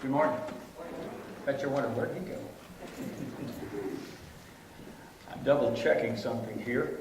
Good morning. Bet you're wondering, where'd he go? I'm double checking something here.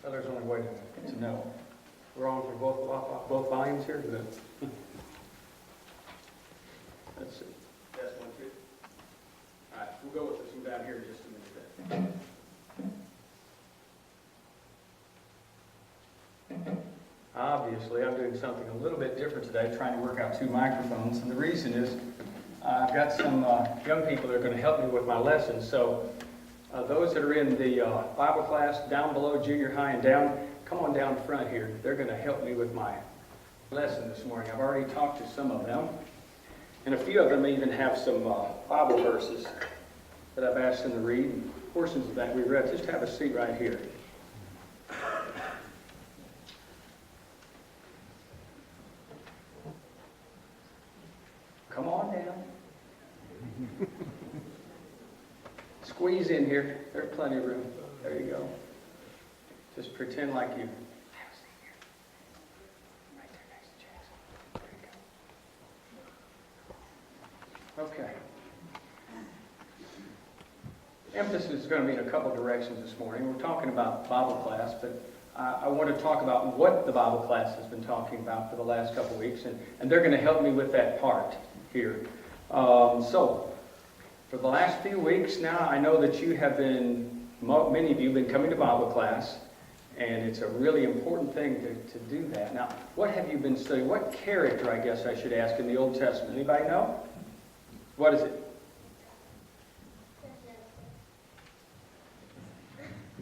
Well, there's only way to know. We're on for both volumes here? Good. Let's see. Test 1, 2. All right, we'll go with this one down here in just a minute. Obviously, I'm doing something a little bit different today, trying to work out two microphones. And the reason is I've got some young people that are going to help me with my lessons. So those that are in the Bible class down below junior high and down, come on down front here. They're going to help me with my lesson this morning. I've already talked to some of them. And a few of them even have some Bible verses that I've asked them to read. And portions of that we read. Just have a seat right here. Come on down. Squeeze in here. There's plenty of room. There you go. Just pretend like you. Right there next to Jackson. There you go. Okay. Emphasis is going to be in a couple directions this morning. We're talking about Bible class, but I want to talk about what the Bible class has been talking about for the last couple of weeks, and they're going to help me with that part here. So, for the last few weeks now, I know that you have been, many of you have been coming to Bible class, and it's a really important thing to do that. Now, what have you been studying? What character, I guess I should ask, in the Old Testament? Anybody know? What is it?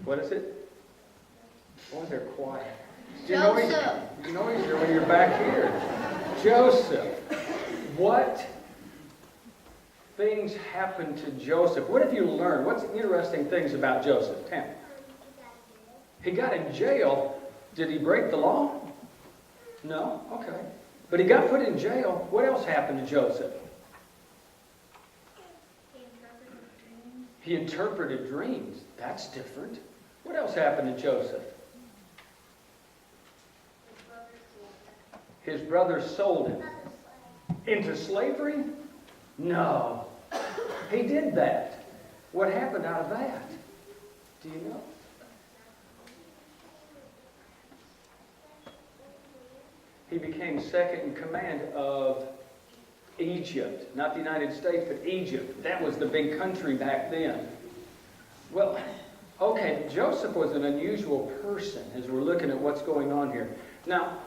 What is it? Oh, they're quiet. Joseph. It's noisier when you're back here. Joseph. What things happened to Joseph? What have you learned? What's interesting things about Joseph? Tam? He got in jail. Did he break the law? No? Okay. But he got put in jail. What else happened to Joseph? He interpreted dreams. That's different. What else happened to Joseph? His brothers sold him into slavery? No. He did that. What happened out of that? Do you know? He became second in command of Egypt. Not the United States, but Egypt. That was the big country back then. Well, okay, Joseph was an unusual person as we're looking at what's going on here. Now,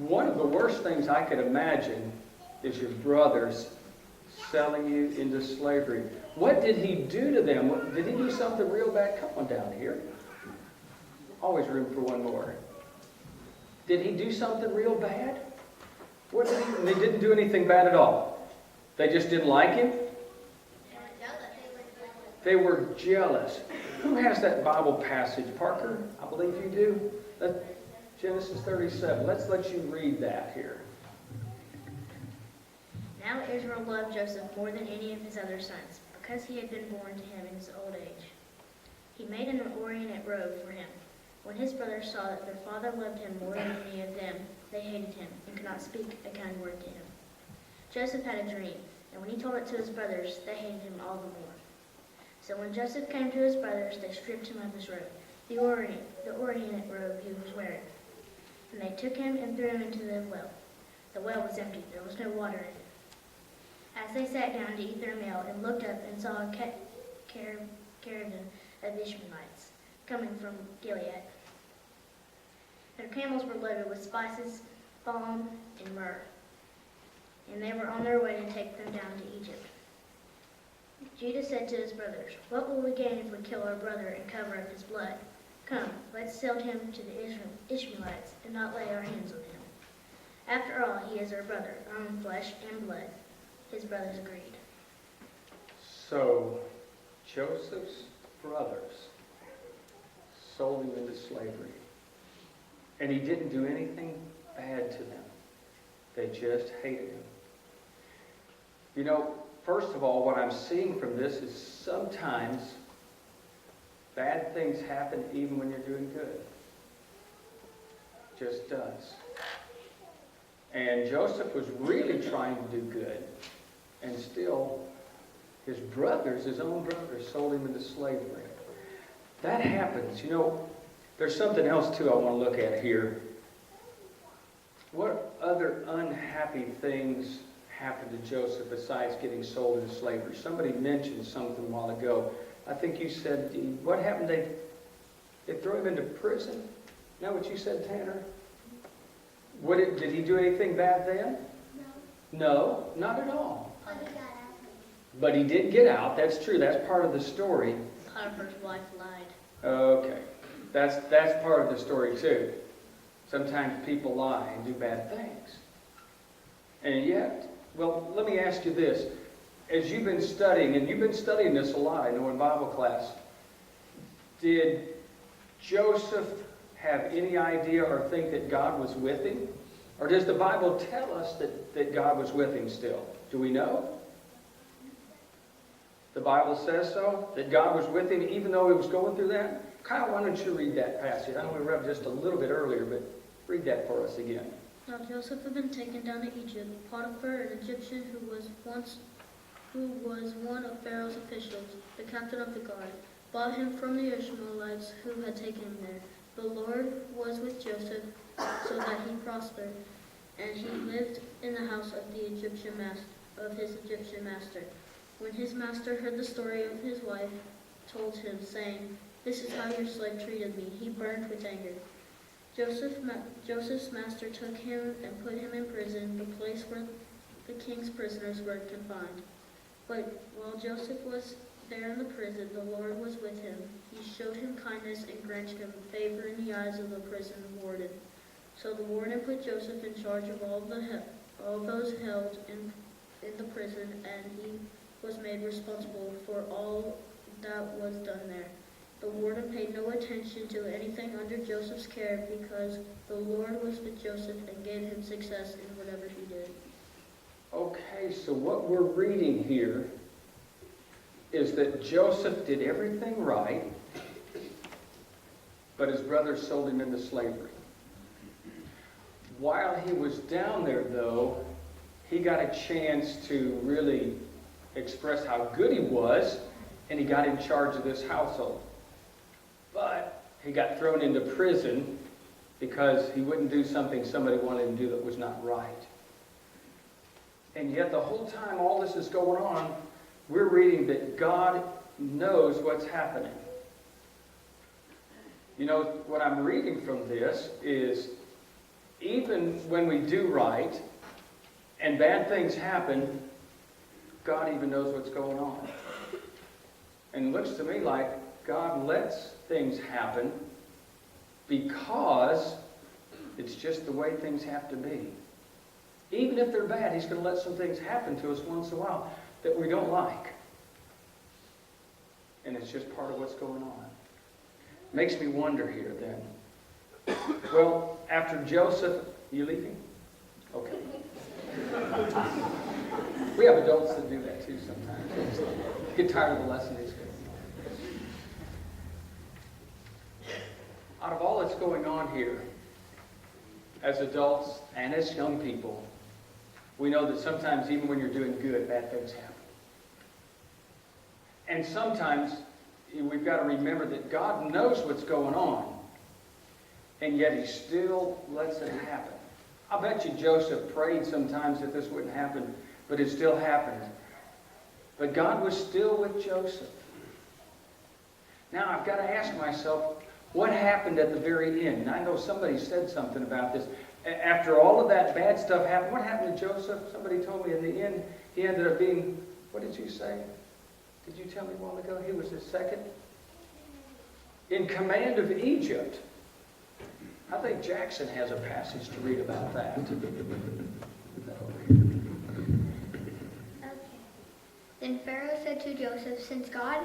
one of the worst things I could imagine is your brothers selling you into slavery. What did he do to them? Did he do something real bad? Come on down here. Always room for one more. Did he do something real bad? What did he? They didn't do anything bad at all. They just didn't like him? They were jealous. Who has that Bible passage? Parker? I believe you do. Genesis 37. Let's let you read that here. Now Israel loved Joseph more than any of his other sons, because he had been born to him in his old age. He made an ornate robe for him. When his brothers saw that their father loved him more than any of them, they hated him and could not speak a kind word to him. Joseph had a dream, and when he told it to his brothers, they hated him all the more. So when Joseph came to his brothers, they stripped him of his robe, the ornate robe he was wearing. And they took him and threw him into the well. The well was empty, there was no water in it. As they sat down to eat their meal and looked up and saw a caravan of Ishmaelites coming from Gilead. Their camels were loaded with spices, balm, and myrrh, and they were on their way to take them down to Egypt. Judah said to his brothers, "What will we gain if we kill our brother and cover up his blood? Come, let's sell him to the Ishmaelites and not lay our hands on him. After all, he is our brother, our own flesh and blood." His brothers agreed. So, Joseph's brothers sold him into slavery. And he didn't do anything bad to them. They just hated him. You know, first of all, what I'm seeing from this is sometimes bad things happen even when you're doing good. Joseph does. And Joseph was really trying to do good, and still his brothers, his own brothers, sold him into slavery. That happens. You know, there's something else too I want to look at here. What other unhappy things happened to Joseph besides getting sold into slavery? Somebody mentioned something a while ago. I think you said, what happened? They threw him into prison? Is that what you said, Tanner? Did he do anything bad then? No. No, not at all. But he got out. But he did get out. That's true. That's part of the story. Potiphar's wife lied. Okay. That's part of the story too. Sometimes people lie and do bad things. And yet, well, let me ask you this. As you've been studying, and you've been studying this a lot, I know in Bible class, did Joseph have any idea or think that God was with him? Or does the Bible tell us that God was with him still? Do we know? The Bible says so? That God was with him even though he was going through that? Kyle, why don't you read that passage? I know we read just a little bit earlier, but read that for us again. Now Joseph had been taken down to Egypt. Potiphar, an Egyptian who was one of Pharaoh's officials, the captain of the guard, bought him from the Ishmaelites who had taken him there. The Lord was with Joseph, so that he prospered, and he lived in the house of his Egyptian master. When his master heard the story of his wife, told him, saying, "This is how your slave treated me," he burned with anger. Joseph's master took him and put him in prison, the place where the king's prisoners were confined. But while Joseph was there in the prison, the Lord was with him. He showed him kindness and granted him favor in the eyes of the prison warden. So the warden put Joseph in charge of all those held in the prison, and he was made responsible for all that was done there. The warden paid no attention to anything under Joseph's care because the Lord was with Joseph and gave him success in whatever he did. Okay, so what we're reading here is that Joseph did everything right, but his brothers sold him into slavery. While he was down there, though, he got a chance to really express how good he was, and he got in charge of this household. But he got thrown into prison because he wouldn't do something somebody wanted him to do that was not right. And yet the whole time all this is going on, we're reading that God knows what's happening. You know, what I'm reading from this is even when we do right and bad things happen, God even knows what's going on. And it looks to me like God lets things happen because it's just the way things have to be. Even if they're bad, He's going to let some things happen to us once in a while that we don't like. And it's just part of what's going on. Makes me wonder here then. Well, after Joseph, you leaving? Okay. We have adults that do that too sometimes. Get tired of the lesson. Out of all that's going on here, as adults and as young people, we know that sometimes even when you're doing good, bad things happen. And sometimes we've got to remember that God knows what's going on, and yet He still lets it happen. I bet you Joseph prayed sometimes that this wouldn't happen, but it still happened. But God was still with Joseph. Now I've got to ask myself, what happened at the very end? And I know somebody said something about this. After all of that bad stuff happened, what happened to Joseph? Somebody told me in the end, he ended up being, what did you say? Did you tell me a while ago? He was the second in command of Egypt. I think Jackson has a passage to read about that. Okay. Then Pharaoh said to Joseph, Since God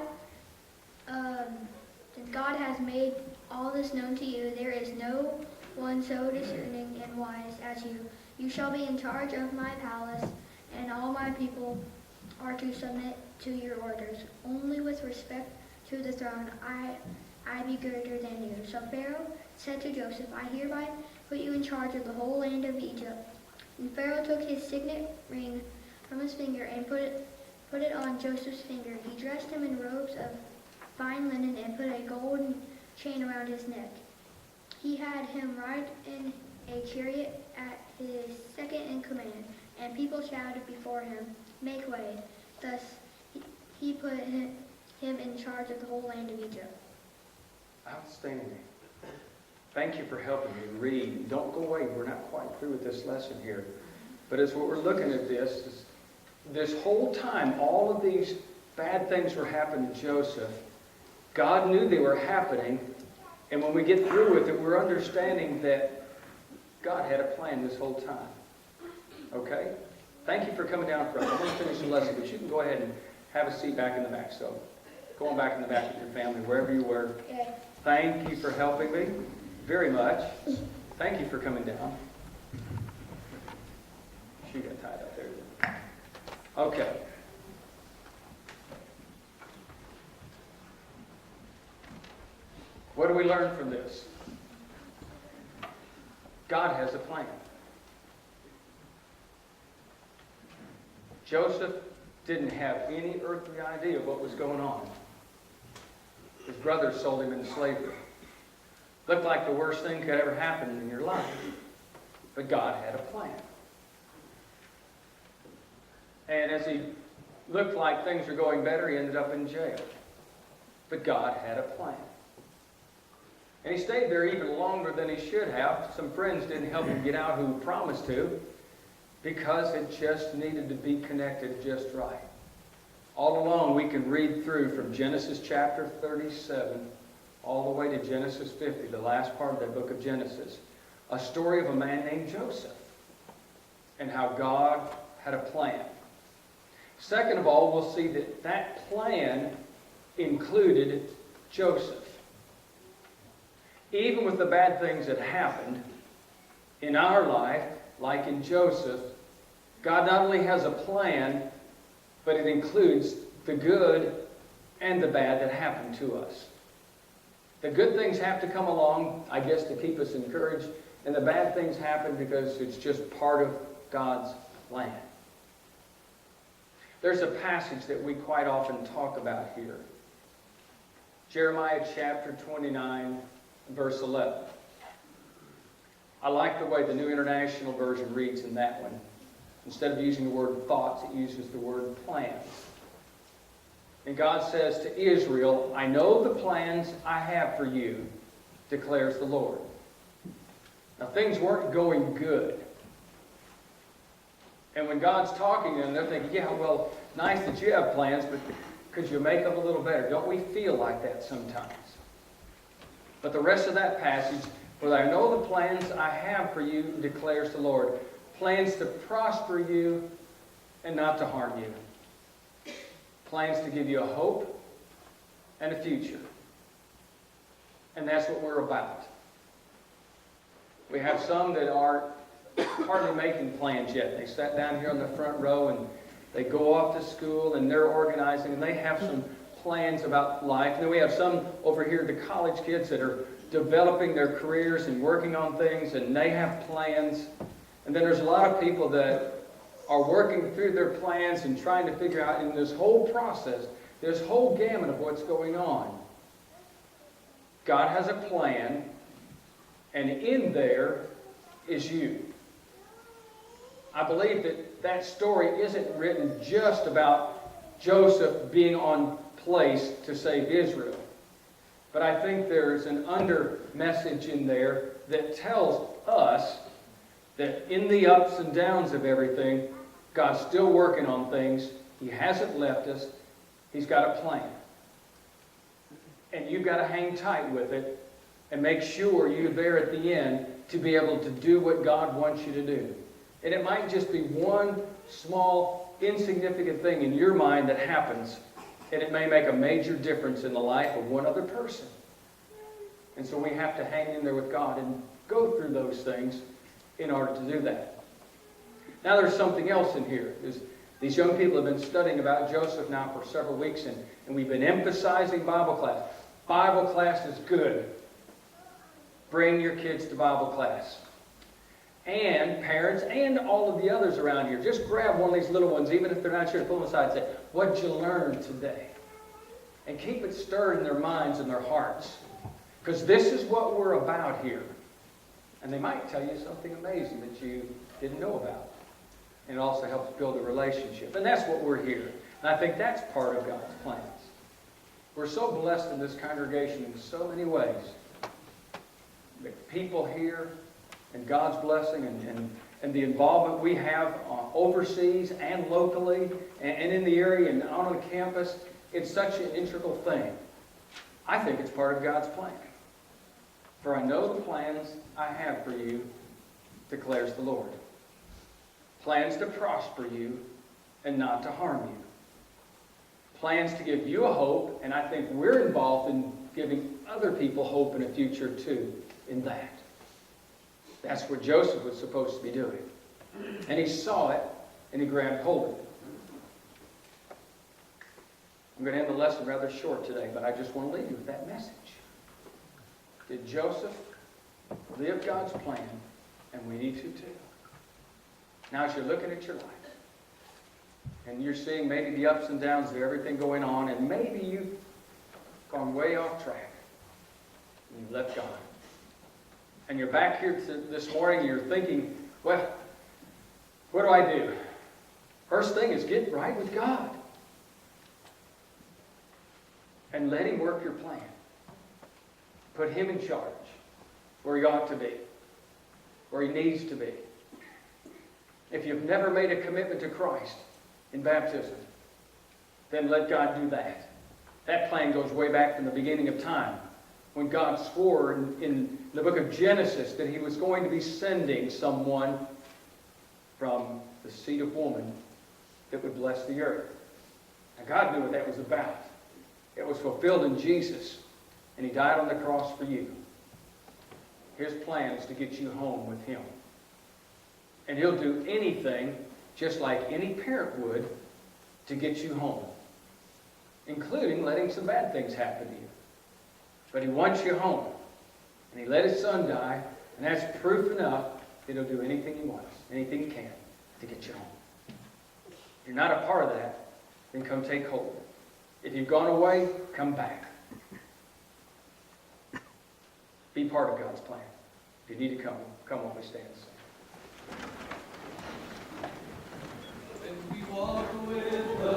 has made all this known to you, there is no one so discerning and wise as you. You shall be in charge of my palace, and all my people are to submit to your orders. Only with respect to the throne I be greater than you. So Pharaoh said to Joseph, I hereby put you in charge of the whole land of Egypt. And Pharaoh took his signet ring from his finger and put it on Joseph's finger. He dressed him in robes of fine linen and put a golden chain around his neck. He had him ride in a chariot at his second in command, and people shouted before him, Make way. Thus he put him in charge of the whole land of Egypt. Outstanding. Thank you for helping me read. Don't go away. We're not quite through with this lesson here. But as we're looking at this whole time, all of these bad things were happening to Joseph. God knew they were happening. And when we get through with it, we're understanding that God had a plan this whole time. Okay? Thank you for coming down for us. I'm going to finish the lesson, but you can go ahead and have a seat back in the back. So, going back in the back with your family, wherever you were. Okay. Thank you for helping me very much. Thank you for coming down. She got tied up there. Okay. What do we learn from this? God has a plan. Joseph didn't have any earthly idea of what was going on. His brothers sold him into slavery. Looked like the worst thing could ever happen in your life. But God had a plan. And as he looked like things were going better, he ended up in jail. But God had a plan. And he stayed there even longer than he should have. Some friends didn't help him get out who promised to, because it just needed to be connected just right. All along, we can read through from Genesis chapter 37 all the way to Genesis 50, the last part of that book of Genesis, a story of a man named Joseph and how God had a plan. Second of all, we'll see that that plan included Joseph. Even with the bad things that happened in our life, like in Joseph, God not only has a plan, but it includes the good and the bad that happened to us. The good things have to come along, I guess, to keep us encouraged, and the bad things happen because it's just part of God's plan. There's a passage that we quite often talk about here. Jeremiah chapter 29, verse 11. I like the way the New International Version reads in that one. Instead of using the word thoughts, it uses the word plans. And God says to Israel, I know the plans I have for you, declares the Lord. Now, things weren't going good. And when God's talking to them, they're thinking, yeah, well, nice that you have plans, but could you make them a little better? Don't we feel like that sometimes? But the rest of that passage, for I know the plans I have for you, declares the Lord. Plans to prosper you and not to harm you. Plans to give you a hope and a future. And that's what we're about. We have some that are hardly making plans yet. They sat down here on the front row and they go off to school and they're organizing and they have some plans about life. And then we have some over here, the college kids that are developing their careers and working on things, and they have plans. And then there's a lot of people that are working through their plans and trying to figure out in this whole process, this whole gamut of what's going on. God has a plan, and in there is you. I believe that that story isn't written just about Joseph being on place to save Israel. But I think there's an under message in there that tells us that in the ups and downs of everything, God's still working on things. He hasn't left us. He's got a plan. And you've got to hang tight with it and make sure you're there at the end to be able to do what God wants you to do. And it might just be one small, insignificant thing in your mind that happens, and it may make a major difference in the life of one other person. And so we have to hang in there with God and go through those things in order to do that. Now there's something else in here. These young people have been studying about Joseph now for several weeks, and we've been emphasizing Bible class. Bible class is good. bring your kids to Bible class. And parents and all of the others around here, just grab one of these little ones, even if they're not sure, pull them aside and say, what'd you learn today? And keep it stirred in their minds and their hearts. Because this is what we're about here. And they might tell you something amazing that you didn't know about. And it also helps build a relationship. And that's what we're here. And I think that's part of God's plans. We're so blessed in this congregation in so many ways. The people here and God's blessing and the involvement we have overseas and locally and in the area and on the campus, it's such an integral thing. I think it's part of God's plan. For I know the plans I have for you, declares the Lord. Plans to prosper you and not to harm you. Plans to give you a hope, and I think we're involved in giving other people hope in a future too, in that. That's what Joseph was supposed to be doing. And he saw it, and he grabbed hold of it. I'm going to end the lesson rather short today, but I just want to leave you with that message. Did Joseph live God's plan? And we need to too. Now as you're looking at your life, and you're seeing maybe the ups and downs of everything going on, and maybe you've gone way off track, and you've left God. And you're back here this morning, and you're thinking, well, what do I do? First thing is get right with God. And let Him work your plan. Put Him in charge, where He ought to be, where He needs to be. If you've never made a commitment to Christ in baptism, then let God do that. That plan goes way back from the beginning of time, when God swore in the book of Genesis that He was going to be sending someone from the seed of woman that would bless the earth. Now God knew what that was about. It was fulfilled in Jesus, and He died on the cross for you. His plan is to get you home with Him. And He'll do anything, just like any parent would, to get you home, including letting some bad things happen to you. But He wants you home. And He let His Son die, and that's proof enough that He'll do anything He wants, anything He can, to get you home. If you're not a part of that, then come take hold. If you've gone away, come back. Be part of God's plan. If you need to come while we stand and sing. When we walk with the